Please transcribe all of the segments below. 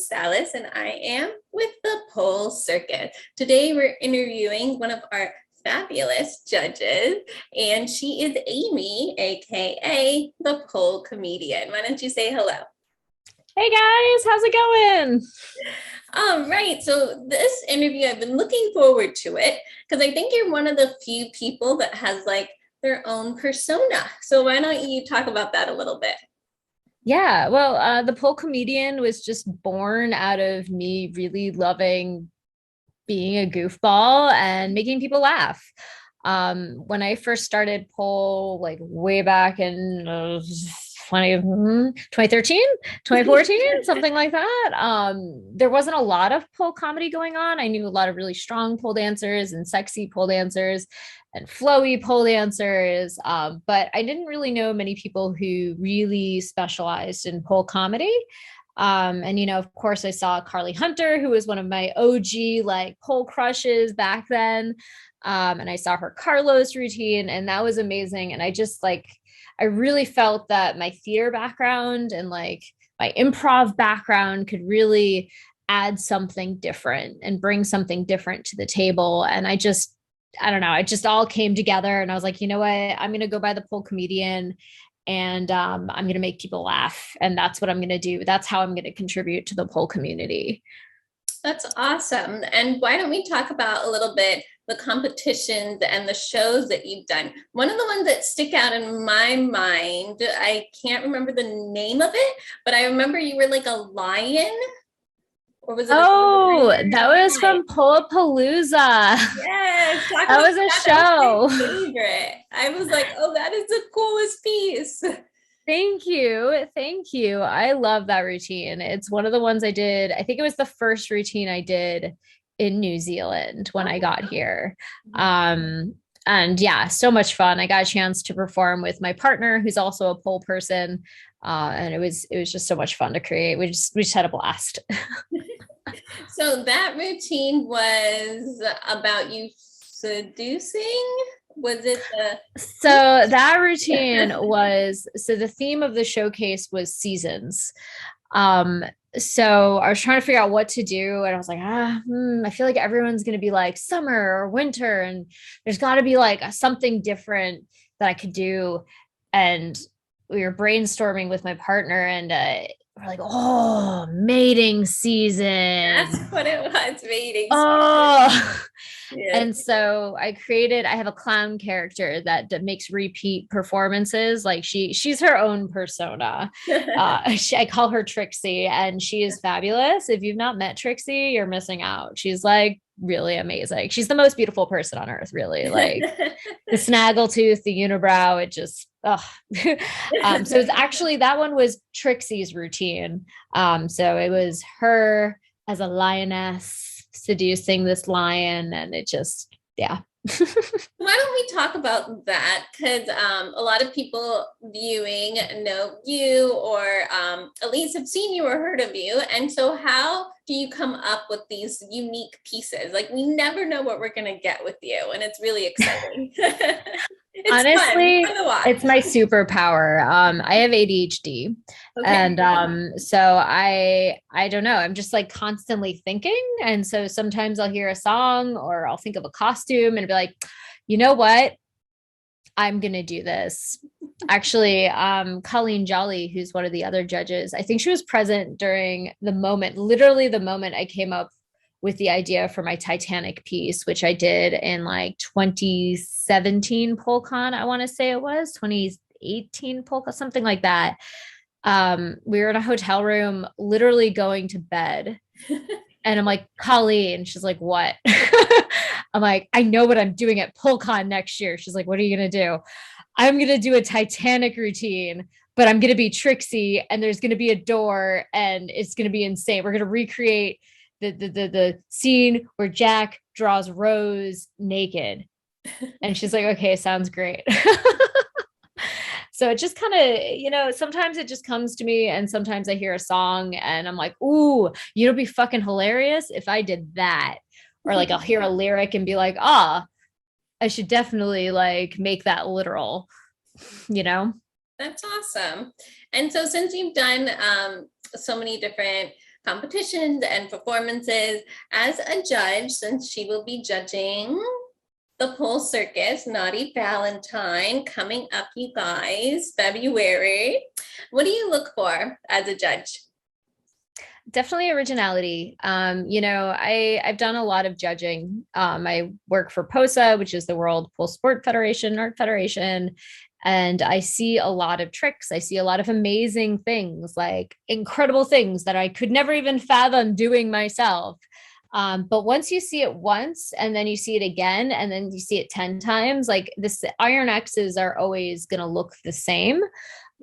Salas, and I am with the Pole Circuit. Today, we're interviewing one of our fabulous judges, and she is Amy, aka the Pole Comedian. Why don't you say hello? Hey guys, how's it going? All right, so this interview, I've been looking forward to it because I think you're one of the few people that has like their own persona. So why don't you talk about that a little bit? Yeah, well, the pole comedian was just born out of me really loving being a goofball and making people laugh. When I first started pole, like way back in 2013, 2014, something like that, there wasn't a lot of pole comedy going on. I knew a lot of really strong pole dancers and sexy pole dancers and flowy pole dancers, but I didn't really know many people who really specialized in pole comedy. And of course, I saw Carly Hunter, who was one of my OG like pole crushes back then. And I saw her Carlos routine, and that was amazing. And I really felt that my theater background and like my improv background could really add something different and bring something different to the table. And I don't know, it just all came together. And I was like, you know what? I'm going to go by the pole comedian, and I'm going to make people laugh. And that's what I'm going to do. That's how I'm going to contribute to the pole community. That's awesome. And why don't we talk about a little bit the competitions and the shows that you've done? One of the ones that stick out in my mind, I can't remember the name of it, but I remember you were like a lion, or was it a Oh, that was lion? from Polapalooza. Yes, talk That about was a that. That was my show. favorite. I was like, oh, that is the coolest piece. Thank you. Thank you. I love that routine. It's one of the ones I did. I think it was the first routine I did in New Zealand when I got here. And yeah, so much fun. I got a chance to perform with my partner, who's also a pole person. And it was just so much fun to create. We just had a blast. So that routine was about you seducing? Was it the So that routine was so the theme of the showcase was seasons. Um, so I was trying to figure out what to do, and I was like, I feel like everyone's gonna be like summer or winter, and there's got to be like something different that I could do. And we were brainstorming with my partner, and we're like, oh, mating that's season. what it was, meetings. Oh, Yeah. and so I have a clown character that makes repeat performances. Like she's her own persona. I call her Trixie, and she is fabulous. If you've not met Trixie, you're missing out. She's like really amazing. She's the most beautiful person on earth, really. Like the snaggletooth, the unibrow, it just, oh. So it's actually, that one was Trixie's routine. So it was her as a lioness seducing this lion, and it just, yeah. Why don't we talk about that? Because a lot of people viewing know you, or at least have seen you or heard of you. And so, how do you come up with these unique pieces? Like, we never know what we're going to get with you, and it's really exciting. It's fun Honestly, to watch. it's my superpower. I have ADHD, Okay. and so I don't know. I'm just like constantly thinking, and so sometimes I'll hear a song or I'll think of a costume and be like, you know what? I'm gonna do this. Actually, Colleen Jolly, who's one of the other judges, I think she was present during the moment, literally the moment I came up with the idea for my Titanic piece, which I did in like 2017 PoleCon, I want to say it was 2018 PoleCon, something like that. We were in a hotel room, literally going to bed. And I'm like, Colleen, she's like, what? I'm like, I know what I'm doing at PoleCon next year. She's like, what are you going to do? I'm going to do a Titanic routine, but I'm going to be Trixie, and there's going to be a door, and it's going to be insane. We're going to recreate the scene where Jack draws Rose naked. And she's like, okay, sounds great. So it just kind of, sometimes it just comes to me, and sometimes I hear a song and I'm like, ooh, be fucking hilarious if I did that. Or like I'll hear a lyric and be like, I should definitely like make that literal, you know? That's awesome. And so, since you've done so many different competitions and performances as a judge, since she will be judging the Pole Circus Naughty Valentine coming up, you guys, February. What do you look for as a judge? Definitely originality. I've done a lot of judging. I work for POSA, which is the World Pole Sport Federation, Art Federation, and I see a lot of tricks. I see a lot of amazing things, like incredible things that I could never even fathom doing myself. But once you see it once and then you see it again and then you see it 10 times, like this Iron X's are always going to look the same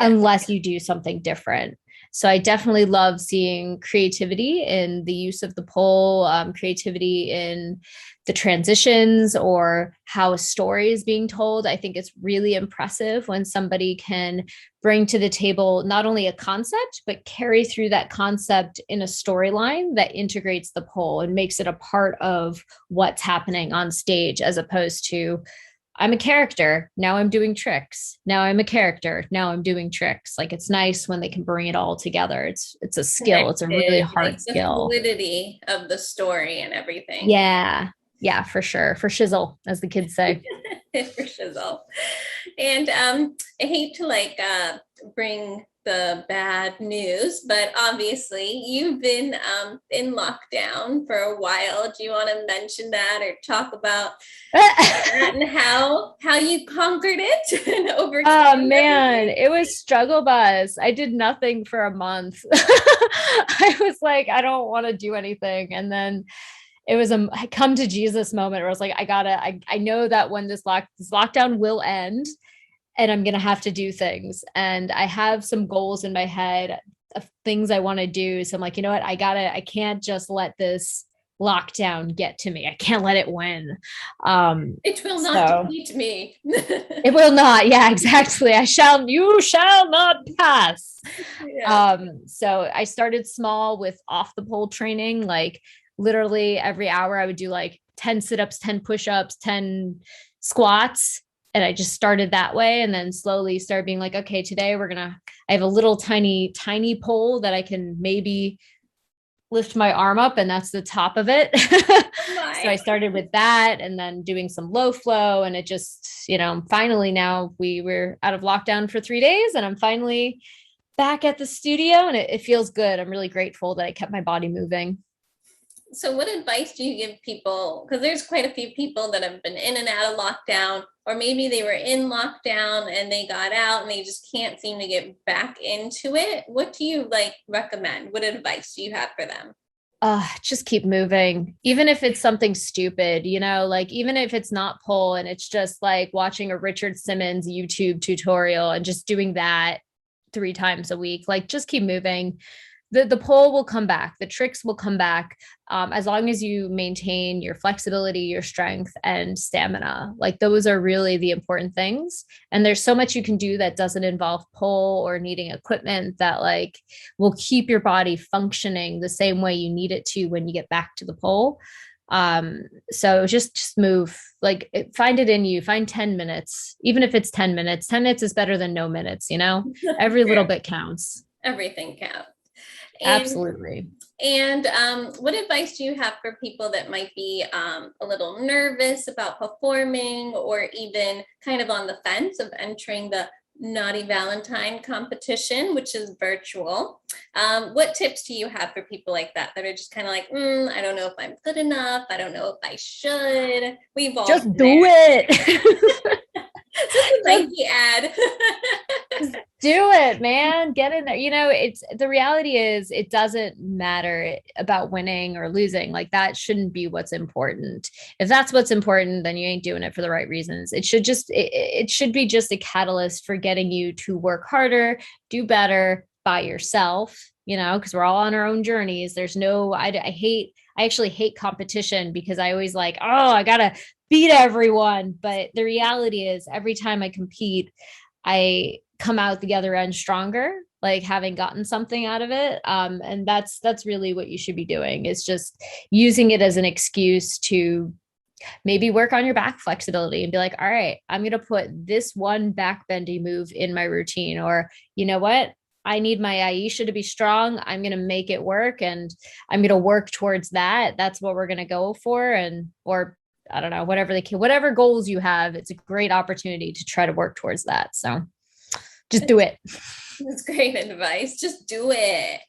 unless you do something different. So I definitely love seeing creativity in the use of the pole, creativity in the transitions or how a story is being told. I think it's really impressive when somebody can bring to the table not only a concept, but carry through that concept in a storyline that integrates the pole and makes it a part of what's happening on stage, as opposed to I'm a character. Now I'm doing tricks. Now I'm a character. Now I'm doing tricks. Like it's nice when they can bring it all together. It's a skill. It's a really hard like skill. The fluidity of the story and everything. Yeah. Yeah, for sure. For shizzle, as the kids say. For shizzle. And I hate to bring the bad news, but obviously you've been in lockdown for a while. Do you want to mention that or talk about that and how you conquered it and overcame? Oh man, it was struggle bus. I did nothing for a month. I was like, I don't want to do anything. And then it was a come to Jesus moment where I was like, I know that when this lockdown will end and I'm going to have to do things. And I have some goals in my head of things I want to do. So I'm like, you know what? I can't just let this lockdown get to me. I can't let it win. It will not defeat me. It will not. Yeah, exactly. You shall not pass. Yeah. So I started small with off the pole training, like literally every hour I would do like 10 sit-ups, 10 push-ups, 10 squats. And I just started that way and then slowly started being like, okay, today I have a little tiny pole that I can maybe lift my arm up and that's the top of it. So I started with that and then doing some low flow. And it just, finally now we were out of lockdown for 3 days and I'm finally back at the studio and it feels good. I'm really grateful that I kept my body moving. So what advice do you give people? Because there's quite a few people that have been in and out of lockdown, or maybe they were in lockdown and they got out and they just can't seem to get back into it. What do you recommend? What advice do you have for them? Just keep moving. Even if it's something stupid, even if it's not pole and it's just like watching a Richard Simmons YouTube tutorial and just doing that 3 times a week, like just keep moving. The pole will come back. The tricks will come back as long as you maintain your flexibility, your strength, and stamina. Like those are really the important things. And there's so much you can do that doesn't involve pole or needing equipment that will keep your body functioning the same way you need it to when you get back to the pole. So just move, find it in you, find 10 minutes, even if it's 10 minutes. 10 minutes is better than no minutes, every little bit counts. Everything counts. Absolutely. And what advice do you have for people that might be a little nervous about performing or even kind of on the fence of entering the Naughty Valentine competition, which is virtual? What tips do you have for people like that are just kind of like, I don't know if I'm good enough. I don't know if I should. We've all just do it. Nike ad. Do it, man. Get in there. It's the reality is it doesn't matter about winning or losing. Like that shouldn't be what's important. If that's what's important, then you ain't doing it for the right reasons. It should be just a catalyst for getting you to work harder, do better by yourself, because we're all on our own journeys. There's no, I actually hate competition because I always I gotta beat everyone. But the reality is every time I compete, I come out the other end stronger, like having gotten something out of it. And that's really what you should be doing, is just using it as an excuse to maybe work on your back flexibility and be like, all right, I'm going to put this one back bendy move in my routine. Or you know what? I need my Aisha to be strong. I'm going to make it work and I'm going to work towards that. That's what we're going to go for. And, or I don't know, whatever whatever goals you have, it's a great opportunity to try to work towards that. So just do it. That's great advice. Just do it.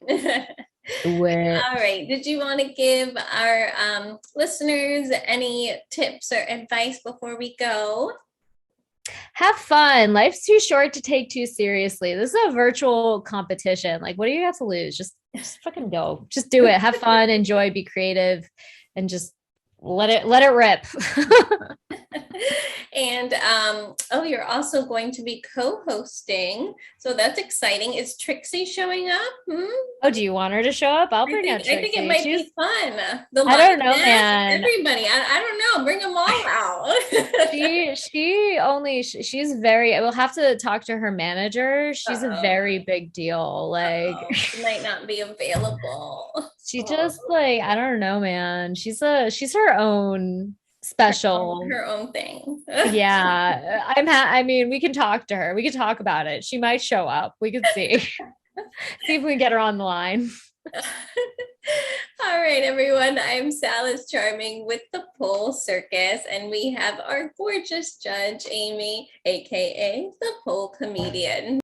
Do it. All right. Did you want to give our listeners any tips or advice before we go? Have fun. Life's too short to take too seriously. This is a virtual competition. Like, what do you have to lose? Just fucking go. Just do it. Have fun, enjoy, be creative, and just let it rip. And oh, you're also going to be co-hosting, so that's exciting. Is Trixie showing up? Oh, do you want her to show up? I'll bring out Trixie. I think it might be fun. I don't know, man. Everybody, I don't know. Bring them all out. She's very. We'll have to talk to her manager. She's a very big deal. Like, she might not be available. She just like, I don't know, man. She's her own special, her own thing. Yeah. I mean, we can talk to her. We can talk about it. She might show up. We could see. See if we can get her on the line. All right, everyone. I'm Salis Charming with the Pole Circus, and we have our gorgeous judge, Amy, aka the Pole Comedian.